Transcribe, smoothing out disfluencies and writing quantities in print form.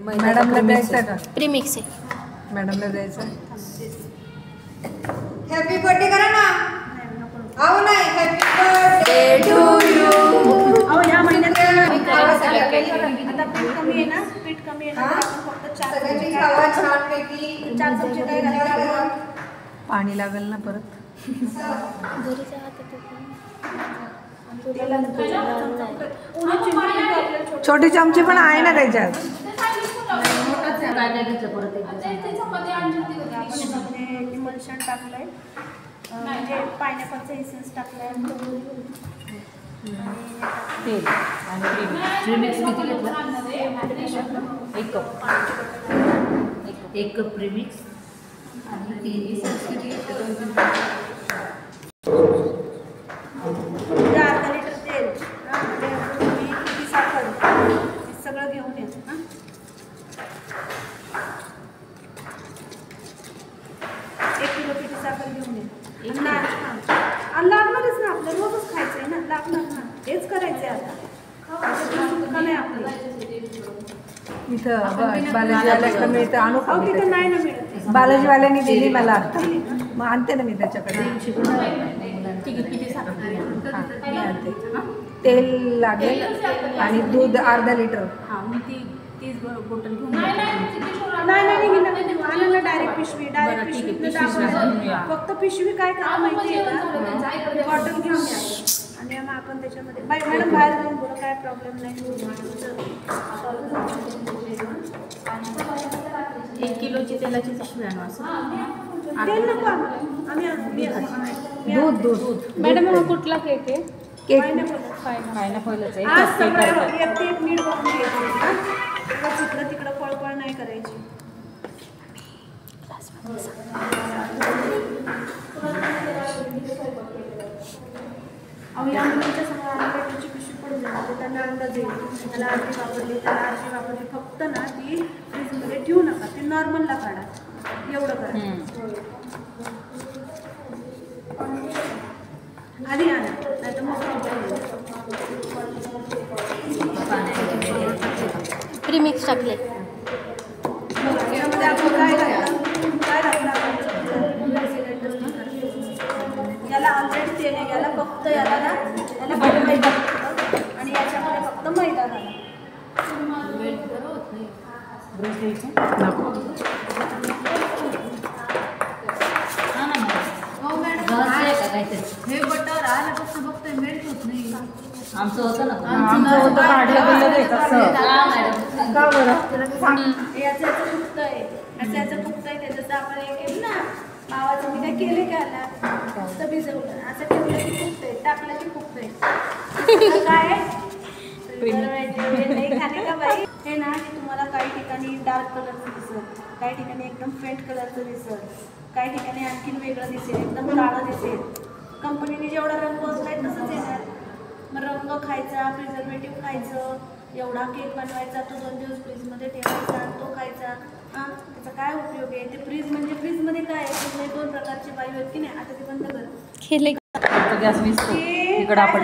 मॅडमला द्यायचं का? प्रीमिक्स आहे मॅडमला द्यायचं. हॅपी बर्थडे करा ना. आओ नाही हॅपी बर्थडे टू यू. आओ या महिन्यात आता पीठ कमी आहे ना, पीठ कमी आहे ना, आपण फक्त 4 सगळ्यांनी खावा छान पैकी. 4 चमचे काय घालायचं? पाणी लागेल ना परत. घरी जा छोटी चमची पण आहे ना त्याच्यात. इमल्शन टाकलंय, म्हणजे पायनॅपलचा एसेन्स टाकलाय, तेल आणि प्रीमिक्स किती घेतलं? 1 कप. 1 कप प्रीमिक्स आणि एसेन्स किती घेतलं? अर्धा लिटर तेल, किती साखर, हे सगळं घेऊन येत ना. 1 किलो किती साखर घेऊन येत. लागणारच ना, आपलं रोजच खायचंय ना, लागणार ना, हेच करायचंय आता. नाही आपलं इथं बालाजीवाल्याकडे मिळतं, आणू का? तिथं नाही ना मिळत. बालाजीवाल्याने दिली मला आता, मग आणते ना मी त्याच्याकडे. तेल लागेल आणि दूध अर्धा लिटर. नाही डायरेक्ट पिशवी, फक्त पिशवी काय करा माहिती आहे का, बॉटल घेऊन या आणि मग आपण त्याच्यामध्ये मॅडम बाहेर जाऊन बोला, काय प्रॉब्लेम नाही. 1 किलोची तेलाची पिशवी आणू. असं तेल नको आम्ही दूध. मॅडम हा कुठला केक आहे? केक पायनॅपलच आहे. आज सगळं एक मीठ बघून घ्यायचं, इकडं तिकडं पळपळ नाही करायची. या मुलीच्या समोर आंब्याची पिशवी पडून जाते, त्यांना अंदाज येईल त्याला अर्धी वापरली, त्याला अर्धी वापरली. फक्त ना ती फ्रीजमध्ये ठेवू नका, ती नॉर्मलला काढा, एवढं करा. आधी आणा, नाही तर मग प्रीमिक्स टाकले. यामध्ये आपण काय घातलं याला ऑलरेडी तेल आहे, याला फक्त याला ना, याला मैदा आणि याच्यामध्ये फक्त मैदा घाला. हे बटर आलं फक्त मेल्ट होत नाही. आमचं होतं ना, आमचं होतं काढलं गेलं कसं का बरं? याचं फुगतं आहे, याचं फुगतं आहे. त्याचं आपण हे केलं ना मावाचं, मी काय केले का फक्त भिजवलं, असं ठेवलं की फुगतंय, टाकलं की फुगतंय. काय नाही खाणे का बाई. हे ना की तुम्हाला काही ठिकाणी डार्क कलरचं दिसत, काही ठिकाणी एकदम फेंट कलरचं दिसत, काही ठिकाणी आणखीन वेगळं दिसेल, एकदम काळं दिसेल. कंपनीने जेवढा रंग असलाय तसंच येणार. मग रंग खायचा, प्रिझर्वेटिव्ह खायचं, एवढा केक बनवायचा, तो 2 दिवस फ्रीजमध्ये ठेवायचा, तो खायचा. त्याचा काय उपयोग आहे? ते फ्रीज म्हणजे फ्रीजमध्ये काय आहे, फ्रीजमध्ये 2 प्रकारचे वायू आहेत की नाही. आता ते बंद कर, केले गॅस विसतो इकडं आपण